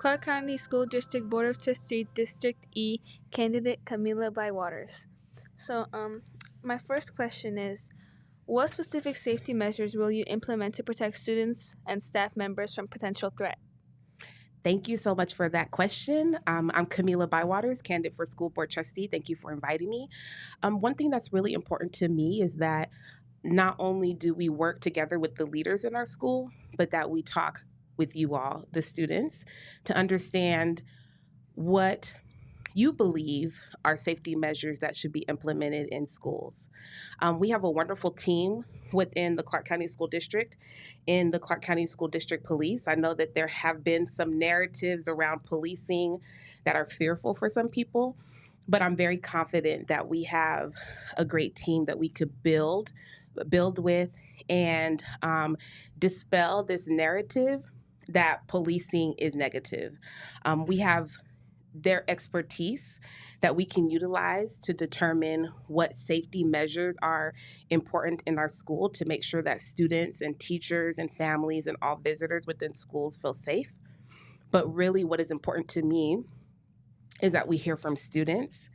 Clark County School District Board of Trustees, District E, candidate Camila Bywaters. So, my first question is, what specific safety measures will you implement to protect students and staff members from potential threat? Thank you so much for that question. I'm Camila Bywaters, candidate for school board trustee. Thank you for inviting me. One thing that's really important to me is that not only do we work together with the leaders in our school, but that we talk with you all, the students, to understand what you believe are safety measures that should be implemented in schools. We have a wonderful team within the Clark County School District, in the Clark County School District Police. I know that there have been some narratives around policing that are fearful for some people, but I'm very confident that we have a great team that we could build with and dispel this narrative that policing is negative. We have their expertise that we can utilize to determine what safety measures are important in our school to make sure that students and teachers and families and all visitors within schools feel safe. But really, what is important to me is that we hear from students.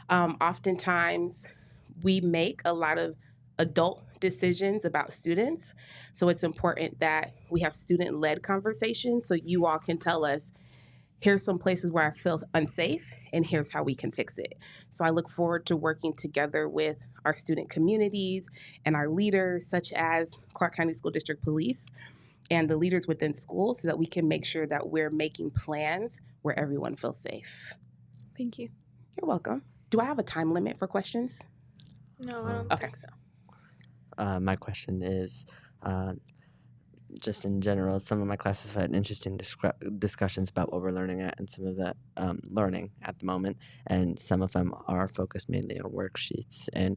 Oftentimes, we make a lot of adult decisions about students. So it's important that we have student-led conversations so you all can tell us, here's some places where I feel unsafe, and here's how we can fix it. So I look forward to working together with our student communities and our leaders, such as Clark County School District Police and the leaders within schools, so that we can make sure that we're making plans where everyone feels safe. Thank you. You're welcome. Do I have a time limit for questions? No, I don't Okay. think so. My question is, just in general, some of my classes have had interesting discussions about what we're learning at and some of that learning at the moment, and some of them are focused mainly on worksheets. And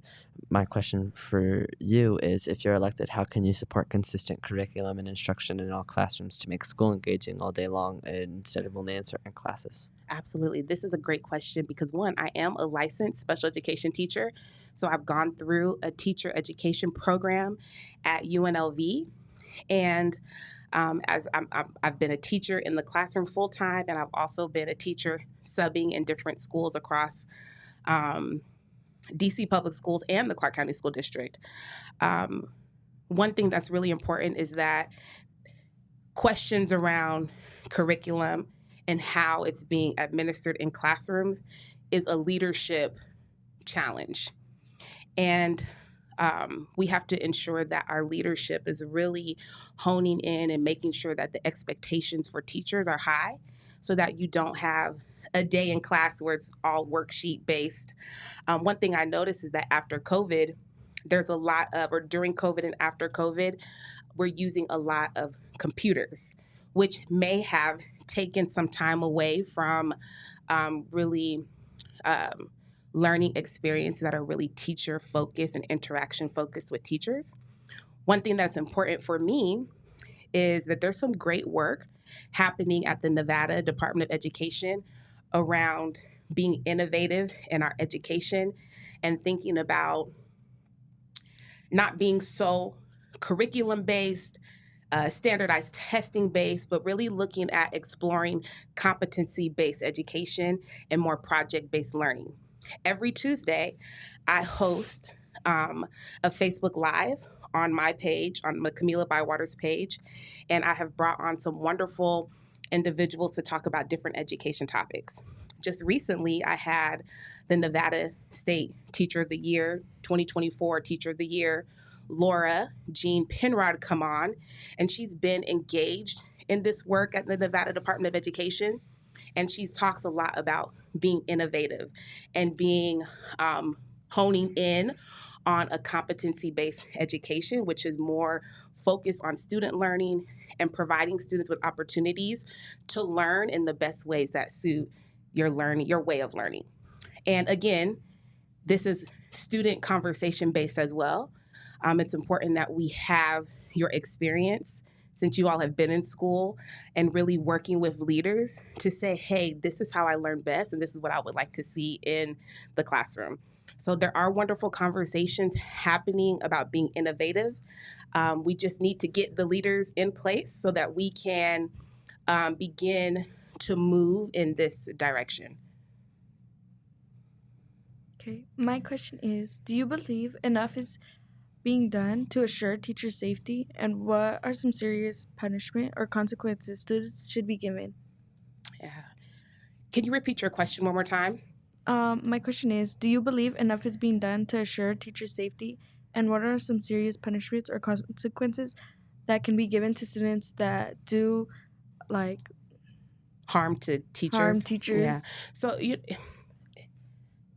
my question for you is, if you're elected, how can you support consistent curriculum and instruction in all classrooms to make school engaging all day long instead of only in certain classes? Absolutely. This is a great question because, one, I am a licensed special education teacher. So I've gone through a teacher education program at UNLV. And I've been a teacher in the classroom full time, and I've also been a teacher subbing in different schools across DC Public Schools and the Clark County School District. One thing that's really important is that questions around curriculum and how it's being administered in classrooms is a leadership challenge. And we have to ensure that our leadership is really honing in and making sure that the expectations for teachers are high so that you don't have a day in class where it's all worksheet based. One thing I noticed is that after COVID, there's a lot of, or during COVID and after COVID, we're using a lot of computers, which may have taken some time away from really learning experiences that are really teacher focused and interaction focused with teachers. One thing that's important for me is that there's some great work happening at the Nevada Department of Education around being innovative in our education and thinking about not being so curriculum based, standardized testing based, but really looking at exploring competency based education and more project based learning. Every Tuesday, I host a Facebook Live on my page, on the Camila Bywaters page, and I have brought on some wonderful individuals to talk about different education topics. Just recently, I had the Nevada State Teacher of the Year, 2024 Teacher of the Year, Laura Jean Penrod, come on, and she's been engaged in this work at the Nevada Department of Education. And she talks a lot about being innovative and being honing in on a competency-based education, which is more focused on student learning and providing students with opportunities to learn in the best ways that suit your way of learning. And again, this is student conversation-based as well. It's important that we have your experience, since you all have been in school, and really working with leaders to say, hey, this is how I learn best, and this is what I would like to see in the classroom. So there are wonderful conversations happening about being innovative. We just need to get the leaders in place so that we can begin to move in this direction. Okay. My question is, do you believe enough is being done to assure teacher safety, and what are some serious punishment or consequences students should be given? Yeah. Can you repeat your question one more time? My question is, do you believe enough is being done to assure teacher safety, and what are some serious punishments or consequences that can be given to students that do like Harm to teachers. harm teachers? Yeah. So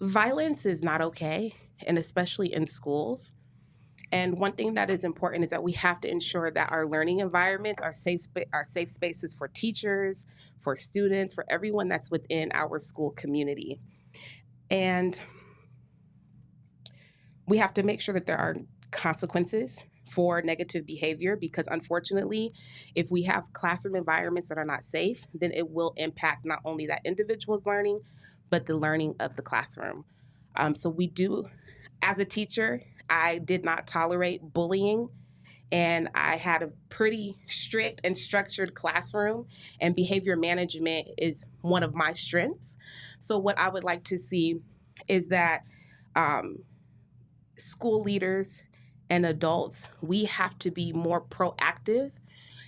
violence is not okay, and especially in schools. And one thing that is important is that we have to ensure that our learning environments are safe spaces for teachers, for students, for everyone that's within our school community. And we have to make sure that there are consequences for negative behavior, because unfortunately, if we have classroom environments that are not safe, then it will impact not only that individual's learning, but the learning of the classroom. So we do, as a teacher, I did not tolerate bullying, and I had a pretty strict and structured classroom, and behavior management is one of my strengths. So what I would like to see is that school leaders and adults, we have to be more proactive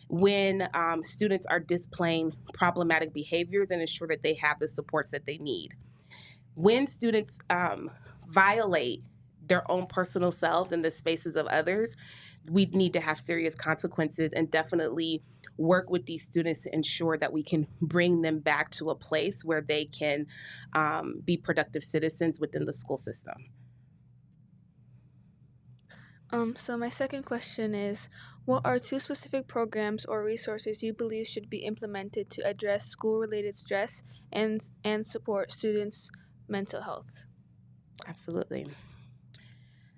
when students are displaying problematic behaviors, and ensure that they have the supports that they need. When students violate their own personal selves in the spaces of others, we need to have serious consequences, and definitely work with these students to ensure that we can bring them back to a place where they can be productive citizens within the school system. So my second question is, what are 2 specific programs or resources you believe should be implemented to address school-related stress and support students' mental health? Absolutely.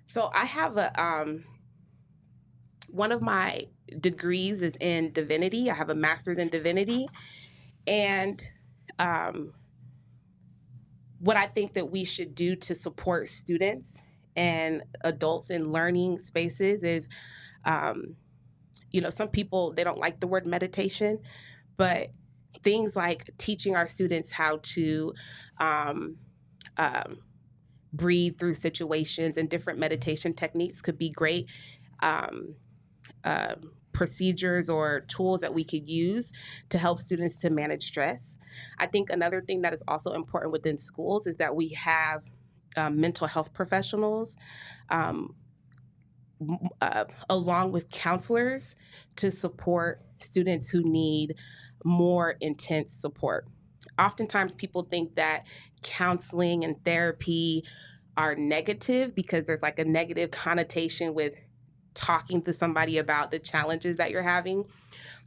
So I have one of my degrees is in divinity. I have a master's in divinity, and what I think that we should do to support students and adults in learning spaces is, some people, they don't like the word meditation, but things like teaching our students how to breathe through situations, and different meditation techniques could be great procedures or tools that we could use to help students to manage stress. I think another thing that is also important within schools is that we have mental health professionals along with counselors to support students who need more intense support. Oftentimes people think that counseling and therapy are negative because there's like a negative connotation with talking to somebody about the challenges that you're having.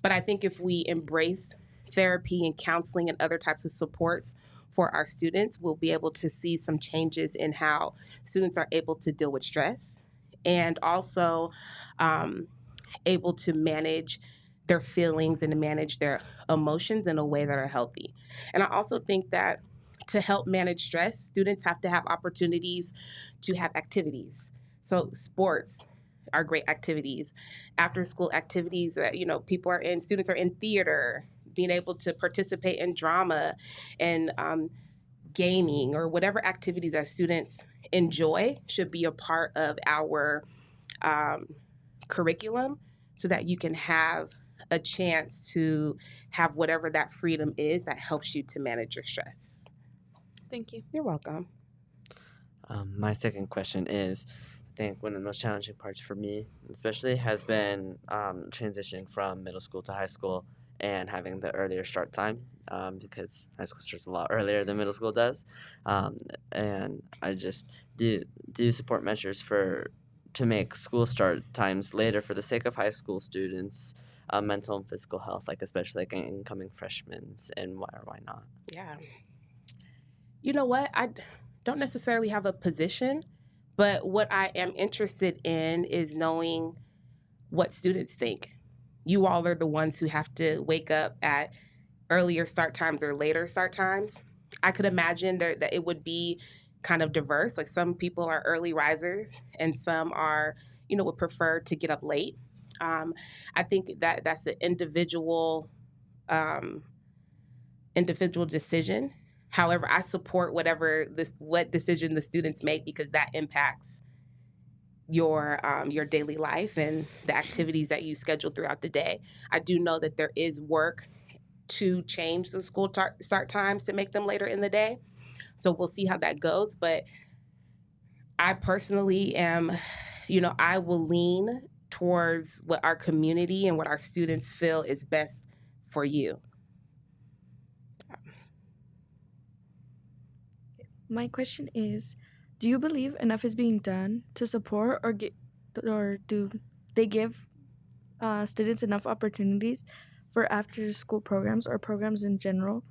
But I think if we embrace therapy and counseling and other types of supports for our students, we'll be able to see some changes in how students are able to deal with stress, and also able to manage their feelings and to manage their emotions in a way that are healthy. And I also think that to help manage stress, students have to have opportunities to have activities. So sports are great activities. After school activities, students are in theater, being able to participate in drama and gaming, or whatever activities that students enjoy should be a part of our curriculum, so that you can have a chance to have whatever that freedom is that helps you to manage your stress. Thank you. You're welcome. My second question is, I think one of the most challenging parts for me, especially, has been transitioning from middle school to high school and having the earlier start time, because high school starts a lot earlier than middle school does. And I just do support measures to make school start times later for the sake of high school students' mental and physical health, like especially like incoming freshmen, and why or why not? Yeah. You know what? I don't necessarily have a position, but what I am interested in is knowing what students think. You all are the ones who have to wake up at earlier start times or later start times. I could imagine that it would be kind of diverse. Like some people are early risers, and some are, would prefer to get up late. I think that that's an individual individual decision. However, I support what decision the students make, because that impacts your daily life and the activities that you schedule throughout the day. I do know that there is work to change the school start times to make them later in the day. So we'll see how that goes. But I personally am, I will lean towards what our community and what our students feel is best for you. My question is, do you believe enough is being done to support or do they give students enough opportunities for after school programs or programs in general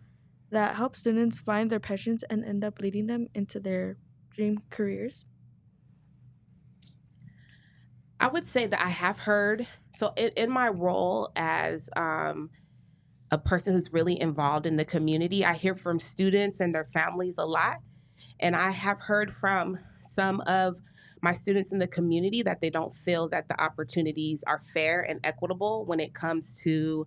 that help students find their passions and end up leading them into their dream careers? I would say that I have heard, so in my role as a person who's really involved in the community, I hear from students and their families a lot. And I have heard from some of my students in the community that they don't feel that the opportunities are fair and equitable when it comes to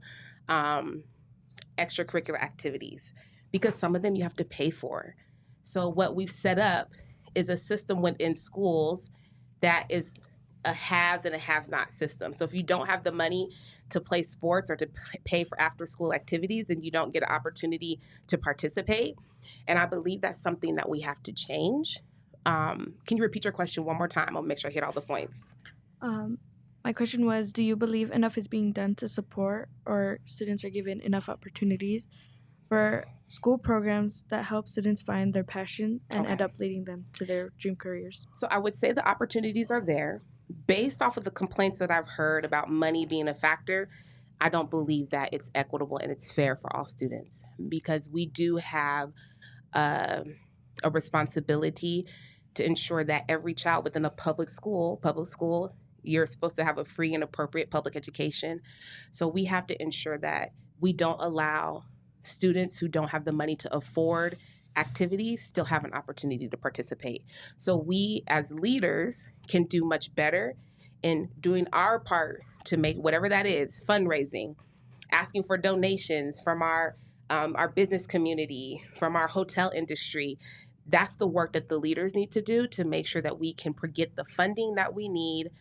extracurricular activities, because some of them you have to pay for. So what we've set up is a system within schools that is a haves and a have not system. So if you don't have the money to play sports or to pay for after school activities, then you don't get an opportunity to participate. And I believe that's something that we have to change. Can you repeat your question one more time? I'll make sure I hit all the points. My question was, do you believe enough is being done to support or students are given enough opportunities for school programs that help students find their passion and end up leading them to their dream careers? So I would say the opportunities are there. Based off of the complaints that I've heard about money being a factor, I don't believe that it's equitable and it's fair for all students, because we do have a responsibility to ensure that every child within a public school, you're supposed to have a free and appropriate public education. So we have to ensure that we don't allow students who don't have the money to afford activities still have an opportunity to participate. So we as leaders can do much better in doing our part to make whatever that is, fundraising, asking for donations from our business community, from our hotel industry. That's the work that the leaders need to do to make sure that we can get the funding that we need,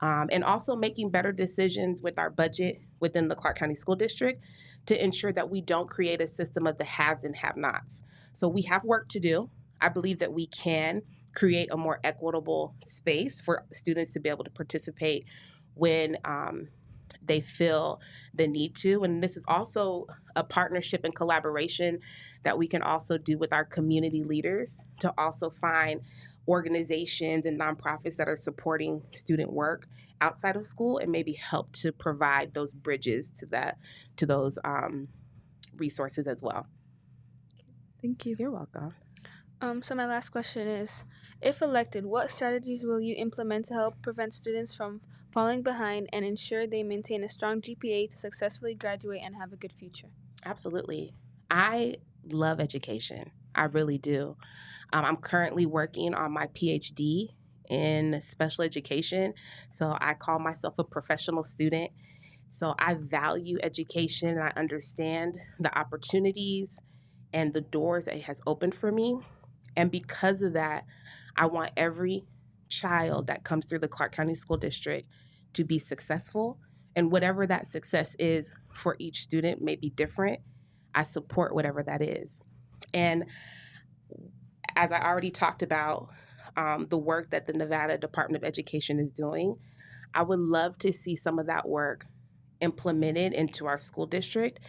and also making better decisions with our budget within the Clark County School District to ensure that we don't create a system of the haves and have-nots. So we have work to do. I believe that we can create a more equitable space for students to be able to participate when they feel the need to. And this is also a partnership and collaboration that we can also do with our community leaders to also find organizations and nonprofits that are supporting student work outside of school and maybe help to provide those bridges to those resources as well. Thank you. You're welcome. So my last question is, if elected, what strategies will you implement to help prevent students from falling behind and ensure they maintain a strong GPA to successfully graduate and have a good future? Absolutely. I love education. I really do. I'm currently working on my PhD in special education. So I call myself a professional student. So I value education and I understand the opportunities and the doors that it has opened for me. And because of that, I want every child that comes through the Clark County School District to be successful. And whatever that success is for each student may be different. I support whatever that is. And as I already talked about, the work that the Nevada Department of Education is doing, I would love to see some of that work implemented into our school district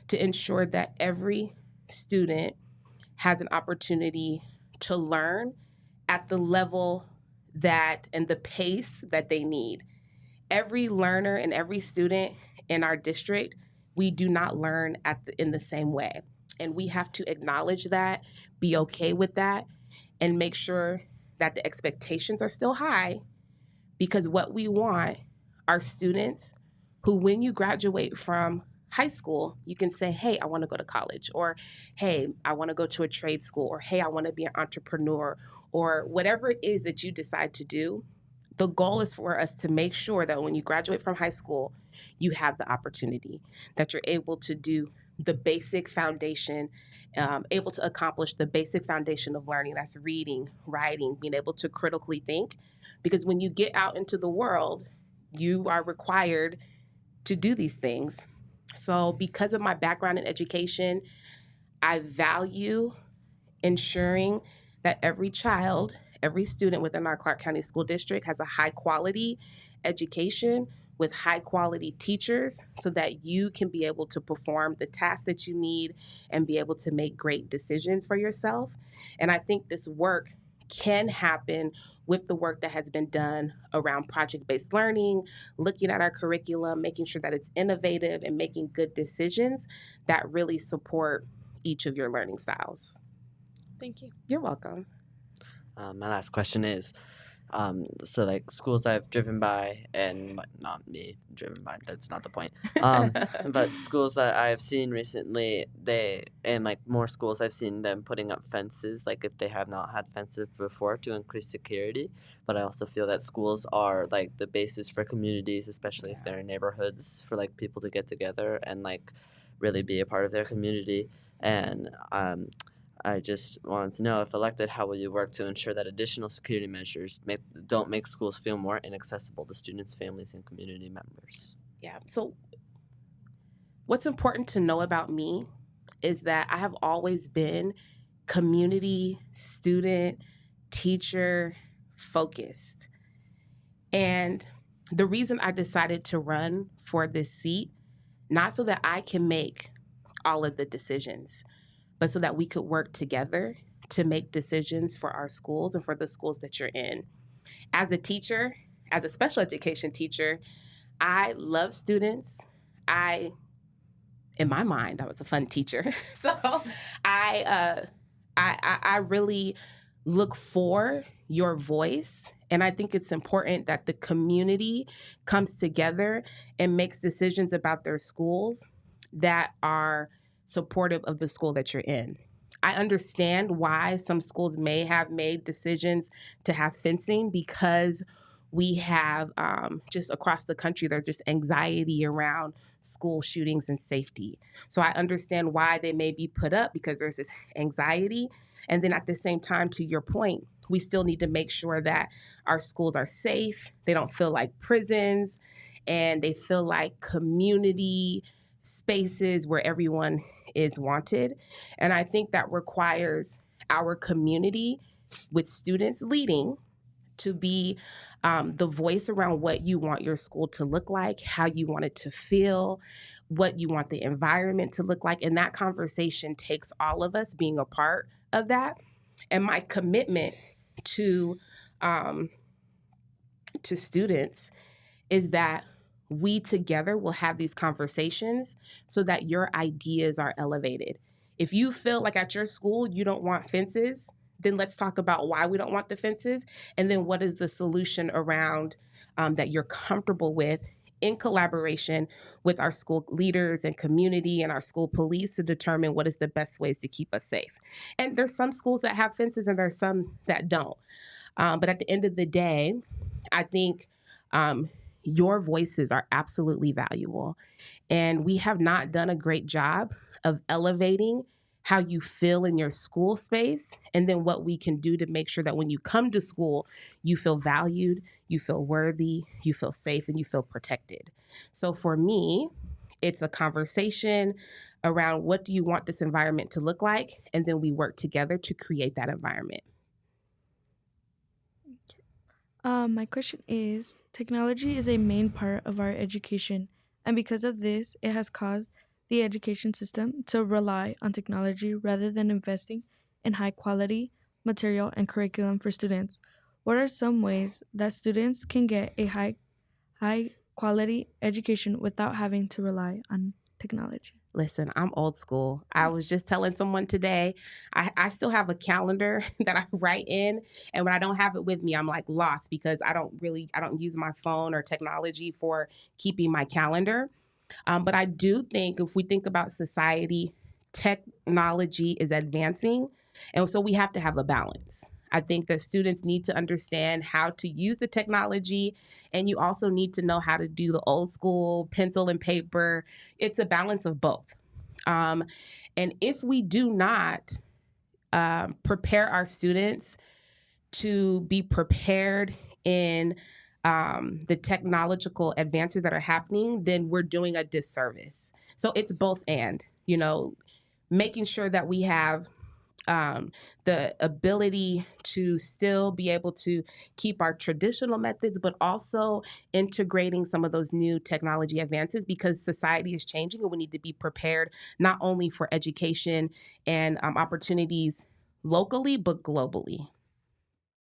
to ensure that every student has an opportunity to learn at the level that and the pace that they need. Every learner and every student in our district, we do not learn in the same way. And we have to acknowledge that, be okay with that, and make sure that the expectations are still high, because what we want are students who, when you graduate from high school, you can say, hey, I want to go to college, or hey, I want to go to a trade school, or hey, I want to be an entrepreneur, or whatever it is that you decide to do. The goal is for us to make sure that when you graduate from high school, you have the opportunity, that you're able to do the basic foundation, able to accomplish the basic foundation of learning. That's reading, writing, being able to critically think. Because when you get out into the world, you are required to do these things. So, because of my background in education, I value ensuring that every child, every student within our Clark County School District has a high quality education with high quality teachers so that you can be able to perform the tasks that you need and be able to make great decisions for yourself. And I think this work can happen with the work that has been done around project based learning, looking at our curriculum, making sure that it's innovative and making good decisions that really support each of your learning styles. Thank you. You're welcome. My last question is, so like schools I've driven by, and not me driven by, that's not the point. But schools that I've seen recently, and like more schools I've seen them putting up fences, like if they have not had fences before, to increase security. But I also feel that schools are like the basis for communities, especially if they're in neighborhoods, for like people to get together and like really be a part of their community. And I just wanted to know, if elected, how will you work to ensure that additional security measures don't make schools feel more inaccessible to students, families, and community members? Yeah. So, what's important to know about me is that I have always been community, student, teacher focused. And the reason I decided to run for this seat, not so that I can make all of the decisions, but so that we could work together to make decisions for our schools and for the schools that you're in. As a teacher, as a special education teacher, I love students. In my mind, I was a fun teacher. So I really look for your voice. And I think it's important that the community comes together and makes decisions about their schools that are supportive of the school that you're in. I understand why some schools may have made decisions to have fencing, because we have just across the country, there's just anxiety around school shootings and safety. So I understand why they may be put up, because there's this anxiety. And then at the same time, to your point, we still need to make sure that our schools are safe. They don't feel like prisons, and they feel like community spaces where everyone is wanted. And I think that requires our community, with students leading, to be the voice around what you want your school to look like, how you want it to feel, what you want the environment to look like. And that conversation takes all of us being a part of that. And my commitment to students is that we together will have these conversations so that your ideas are elevated. If you feel like at your school you don't want fences, then let's talk about why we don't want the fences, and then what is the solution around that you're comfortable with, in collaboration with our school leaders and community and our school police, to determine what is the best ways to keep us safe. And there's some schools that have fences and there's some that don't. But at the end of the day, I think your voices are absolutely valuable. And we have not done a great job of elevating how you feel in your school space, and then what we can do to make sure that when you come to school, you feel valued, you feel worthy, you feel safe, and you feel protected. So for me, it's a conversation around what do you want this environment to look like, and then we work together to create that environment. My question is, technology is a main part of our education, and because of this, it has caused the education system to rely on technology rather than investing in high quality material and curriculum for students. What are some ways that students can get a high quality education without having to rely on technology? Listen, I'm old school. I was just telling someone today, I still have a calendar that I write in. And when I don't have it with me, I'm like lost, because I don't use my phone or technology for keeping my calendar. But I do think, if we think about society, technology is advancing. And so we have to have a balance. I think that students need to understand how to use the technology, and you also need to know how to do the old school pencil and paper. It's a balance of both. And if we do not prepare our students to be prepared in the technological advances that are happening, then we're doing a disservice. So it's both and, making sure that we have the ability to still be able to keep our traditional methods, but also integrating some of those new technology advances, because society is changing and we need to be prepared not only for education and opportunities locally, but globally.